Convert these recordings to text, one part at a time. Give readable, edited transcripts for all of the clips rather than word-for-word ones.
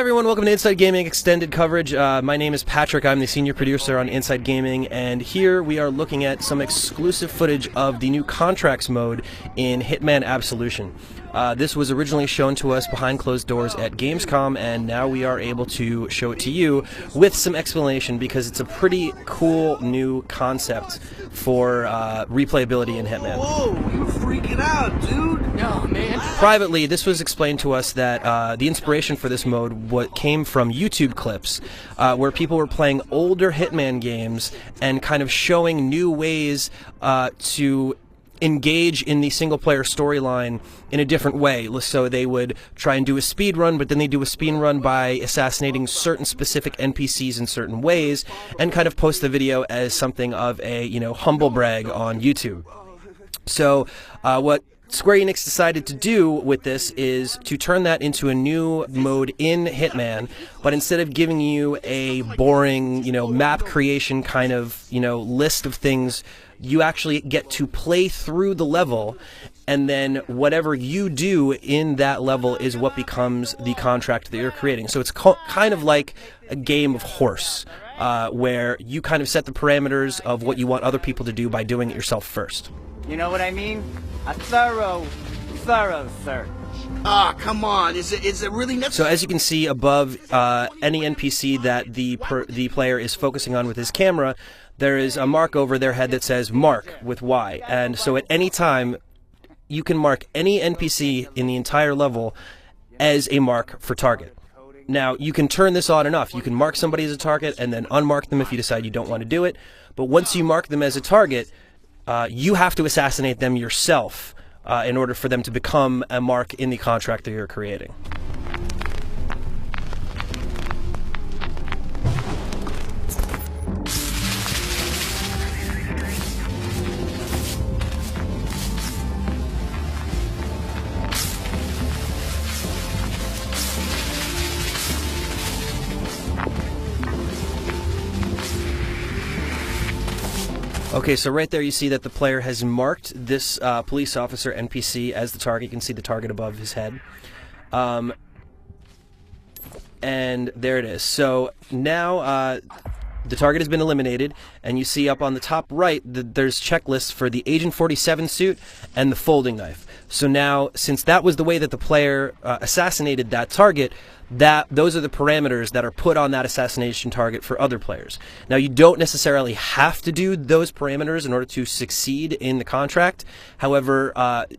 everyone, welcome to Inside Gaming Extended Coverage. My name is Patrick, I'm the senior producer on Inside Gaming, and here we are looking at some exclusive footage of the new contracts mode in Hitman Absolution. This was originally shown to us behind closed doors at Gamescom, and now we are able to show it to you with some explanation because it's a pretty cool new concept for replayability in Hitman. Whoa, you freaking out, dude! No, man. Privately, this was explained to us that the inspiration for this mode came from YouTube clips where people were playing older Hitman games and kind of showing new ways to engage in the single-player storyline in a different way. So they would try and do a speed run, but then they do a speed run by assassinating certain specific NPCs in certain ways, and kind of post the video as something of a, humble brag on YouTube. So what Square Enix decided to do with this is to turn that into a new mode in Hitman, but instead of giving you a boring, map creation kind of, list of things, you actually get to play through the level, and then whatever you do in that level is what becomes the contract that you're creating. So it's kind of like a game of horse, where you kind of set the parameters of what you want other people to do by doing it yourself first. You know what I mean? A thorough search. Ah, come on, is it really necessary? So as you can see above any NPC that the player is focusing on with his camera, there is a mark over their head that says mark with Y. And so at any time, you can mark any NPC in the entire level as a mark for target. Now, you can turn this on and off. You can mark somebody as a target and then unmark them if you decide you don't want to do it. But once you mark them as a target, you have to assassinate them yourself in order for them to become a mark in the contract that you're creating. Okay, so right there you see that the player has marked this police officer NPC as the target. You can see the target above his head. And there it is. So now the target has been eliminated, and you see up on the top right that there's checklists for the Agent 47 suit and the folding knife. So now, since that was the way that the player assassinated that target, those are the parameters that are put on that assassination target for other players. Now, you don't necessarily have to do those parameters in order to succeed in the contract. However,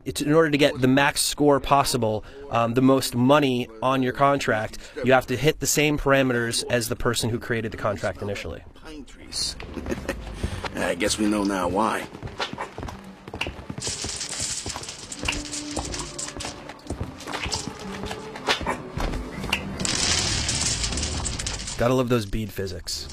in order to get the max score possible, the most money on your contract, you have to hit the same parameters as the person who created the contract initially. Pine trees. I guess we know now why. Gotta love those bead physics.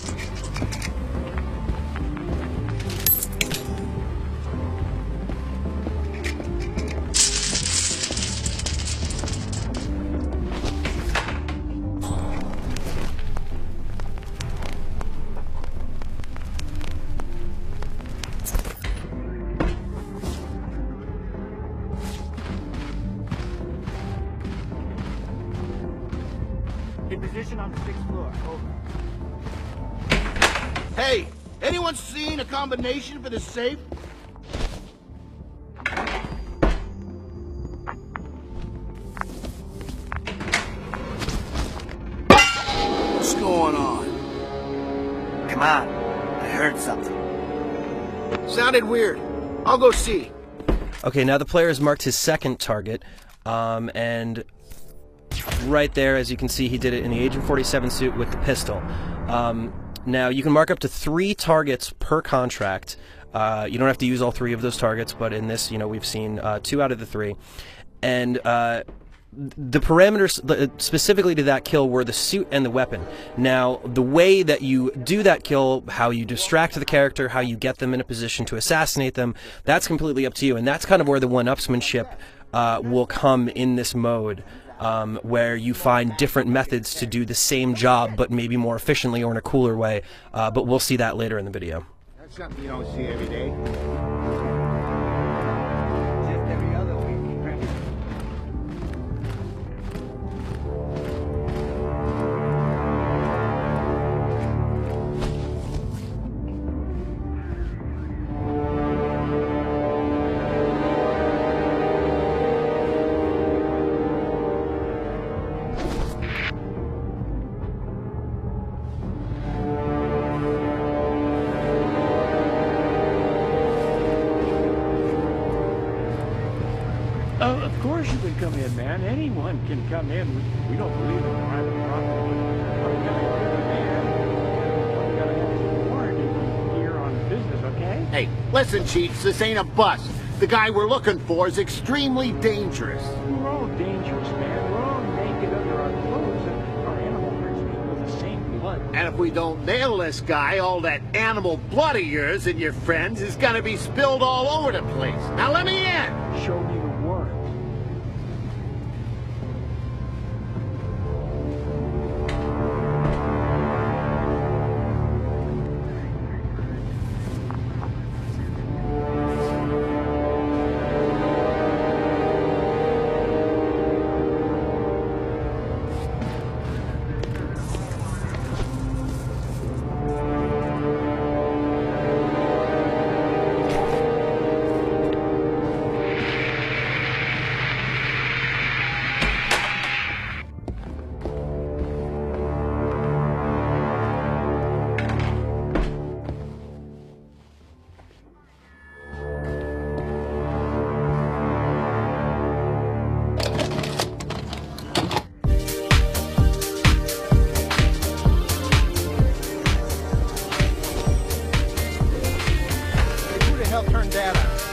In position on the 6th floor. Over. Hey, anyone seen a combination for the safe? What's going on? Come on. I heard something. Sounded weird. I'll go see. Okay, now the player has marked his second target, and right there, as you can see, he did it in the Agent 47 suit with the pistol. Now, you can mark up to 3 targets per contract. You don't have to use all 3 of those targets, but in this, we've seen 2 out of the 3. And the parameters specifically to that kill were the suit and the weapon. Now, the way that you do that kill, how you distract the character, how you get them in a position to assassinate them, that's completely up to you. And that's kind of where the one-upsmanship will come in this mode. Where you find different methods to do the same job, but maybe more efficiently or in a cooler way. But we'll see that later in the video. That's something you don't see every day. Just every other week. Of course you can come in, man. Anyone can come in. We don't believe in private property. But we gotta give a man. We gotta have some warranty here on business, okay? Hey, listen, Chiefs, this ain't a bust. The guy we're looking for is extremely dangerous. We're all dangerous, man. We're all naked under our clothes, and our animal brings with the same blood. And if we don't nail this guy, all that animal blood of yours and your friends is gonna be spilled all over the place. Now let me in! Show me the warrant.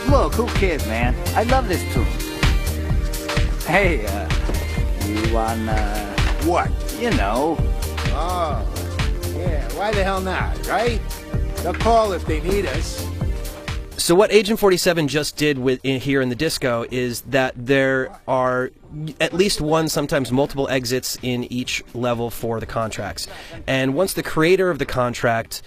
Look, who cares, man? I love this tune. Hey, you want, What? you know, Oh, yeah, why the hell not, right? They'll call if they need us. So what Agent 47 just did here in the disco is that there are at least one, sometimes multiple exits in each level for the contracts. And once the creator of the contract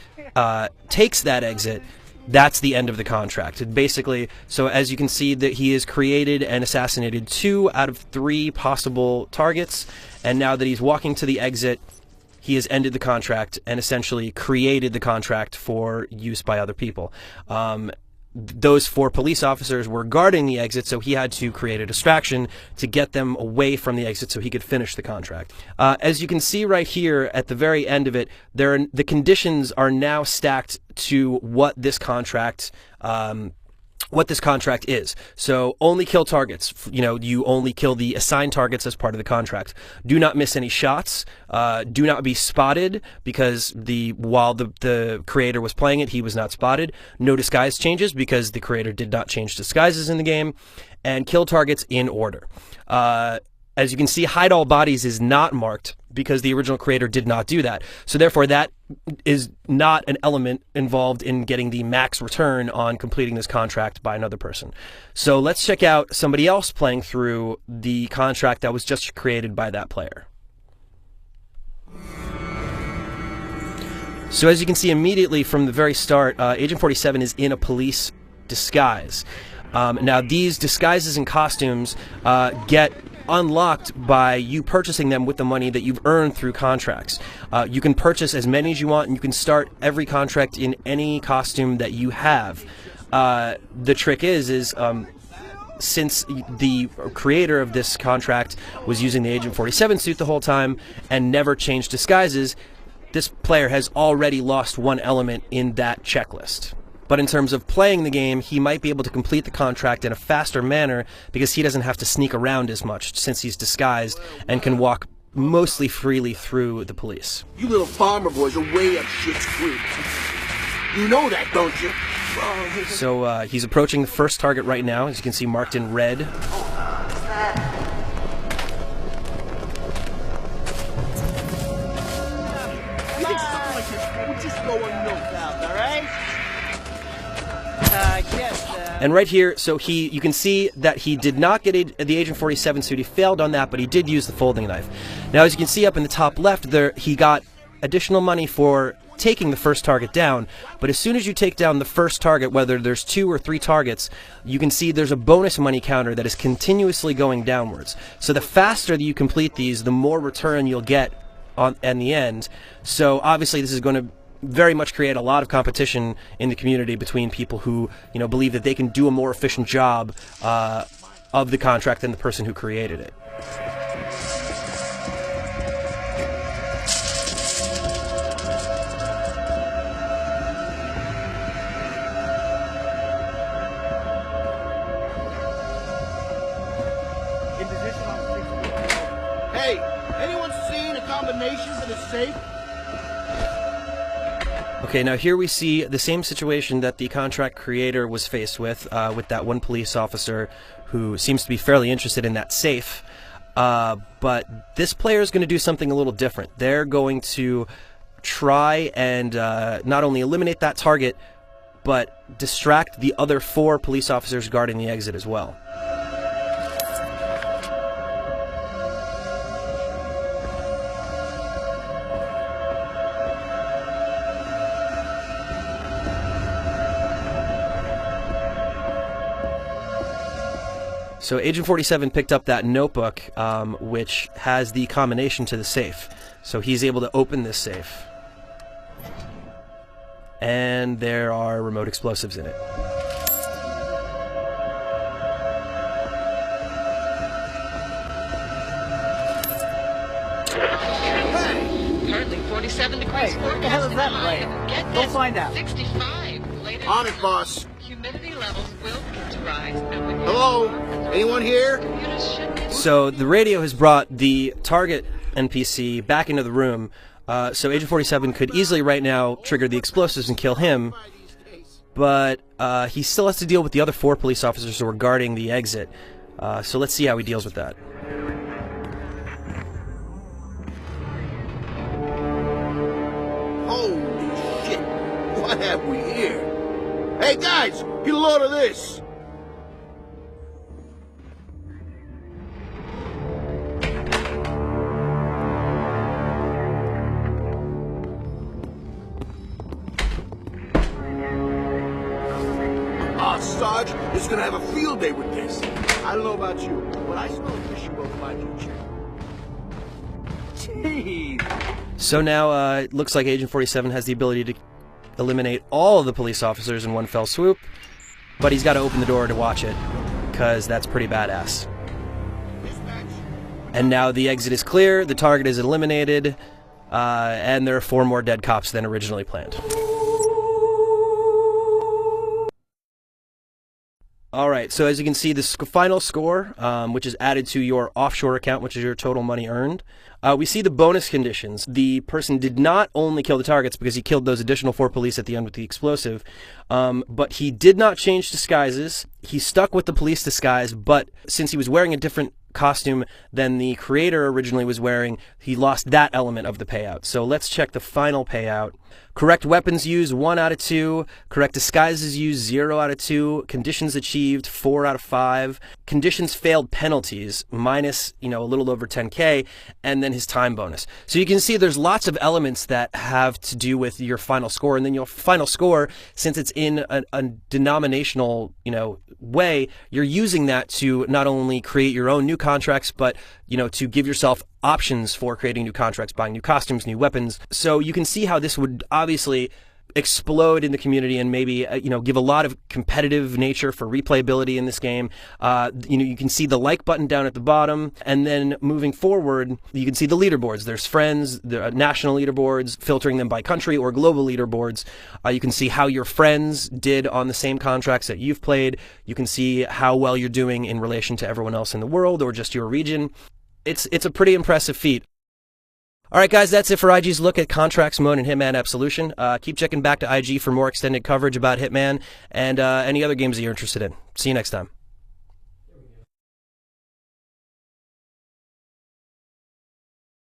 takes that exit, that's the end of the contract. Basically, so as you can see, that he has created and assassinated 2 out of 3 possible targets, and now that he's walking to the exit, he has ended the contract and essentially created the contract for use by other people. Those 4 police officers were guarding the exit, so he had to create a distraction to get them away from the exit so he could finish the contract. As you can see right here at the very end of it, the conditions are now stacked to what this contract is. So only kill targets. You know, you only kill the assigned targets as part of the contract. Do not miss any shots. Do not be spotted, because while the creator was playing it, he was not spotted. No disguise changes, because the creator did not change disguises in the game. And kill targets in order. As you can see, hide all bodies is not marked because the original creator did not do that. So therefore, that is not an element involved in getting the max return on completing this contract by another person. So let's check out somebody else playing through the contract that was just created by that player. So as you can see immediately from the very start, Agent 47 is in a police disguise. Now these disguises and costumes get unlocked by you purchasing them with the money that you've earned through contracts. You can purchase as many as you want, and you can start every contract in any costume that you have. The trick is since the creator of this contract was using the Agent 47 suit the whole time and never changed disguises, this player has already lost one element in that checklist. But in terms of playing the game, he might be able to complete the contract in a faster manner because he doesn't have to sneak around as much since he's disguised and can walk mostly freely through the police. You little farmer boys are way up shit's creek. You know that, don't you? So he's approaching the first target right now, as you can see marked in red. And right here, so you can see that he did not get the Agent 47 suit. He failed on that, but he did use the folding knife. Now, as you can see up in the top left there, he got additional money for taking the first target down. But as soon as you take down the first target, whether there's 2 or 3 targets, you can see there's a bonus money counter that is continuously going downwards. So the faster that you complete these, the more return you'll get in the end. So obviously this is going to very much create a lot of competition in the community between people who, believe that they can do a more efficient job of the contract than the person who created it. combination for the safe? Okay, now here we see the same situation that the contract creator was faced with that one police officer who seems to be fairly interested in that safe. But this player is going to do something a little different. They're going to try and not only eliminate that target, but distract the other 4 police officers guarding the exit as well. So Agent 47 picked up that notebook, which has the combination to the safe. So he's able to open this safe. And there are remote explosives in it. Currently 47 degrees Hey, what the hell is that playing? Get Go this, find out. 65. Latest On it, boss. humidity levels will begin to rise. And when Hello? Anyone here? computers should be So the radio has brought the target NPC back into the room. So Agent 47 could easily right now trigger the explosives and kill him. But he still has to deal with the other 4 police officers who are guarding the exit. So let's see how he deals with that. Holy shit. What have we here? Hey, guys, get a load of this. Sarge is gonna have a field day with this. I don't know about you, but I smell a fishing boat in my future. Jeez. So now it looks like Agent 47 has the ability to eliminate all of the police officers in one fell swoop, but he's got to open the door to watch it, because that's pretty badass. And now the exit is clear, the target is eliminated, and there are 4 more dead cops than originally planned. Alright, so as you can see, the final score, which is added to your offshore account, which is your total money earned, we see the bonus conditions. The person did not only kill the targets because he killed those additional 4 police at the end with the explosive, but he did not change disguises. He stuck with the police disguise, but since he was wearing a different costume than the creator originally was wearing, he lost that element of the payout. So let's check the final payout. Correct weapons used, 1 out of 2. Correct disguises used, 0 out of 2. Conditions achieved, 4 out of 5. Conditions failed penalties, minus, a little over 10K, and then his time bonus. So you can see there's lots of elements that have to do with your final score, and then your final score, since it's in a denominational, way, you're using that to not only create your own new contracts, but, to give yourself options for creating new contracts, buying new costumes, new weapons. So you can see how this would obviously explode in the community and maybe, give a lot of competitive nature for replayability in this game. You can see the like button down at the bottom, and then moving forward, you can see the leaderboards. There's friends, the national leaderboards, filtering them by country, or global leaderboards. You can see how your friends did on the same contracts that you've played. You can see how well you're doing in relation to everyone else in the world or just your region. It's a pretty impressive feat. Alright guys, that's it for IG's look at Contracts Mode and Hitman Absolution. Keep checking back to IG for more extended coverage about Hitman and any other games that you're interested in. See you next time.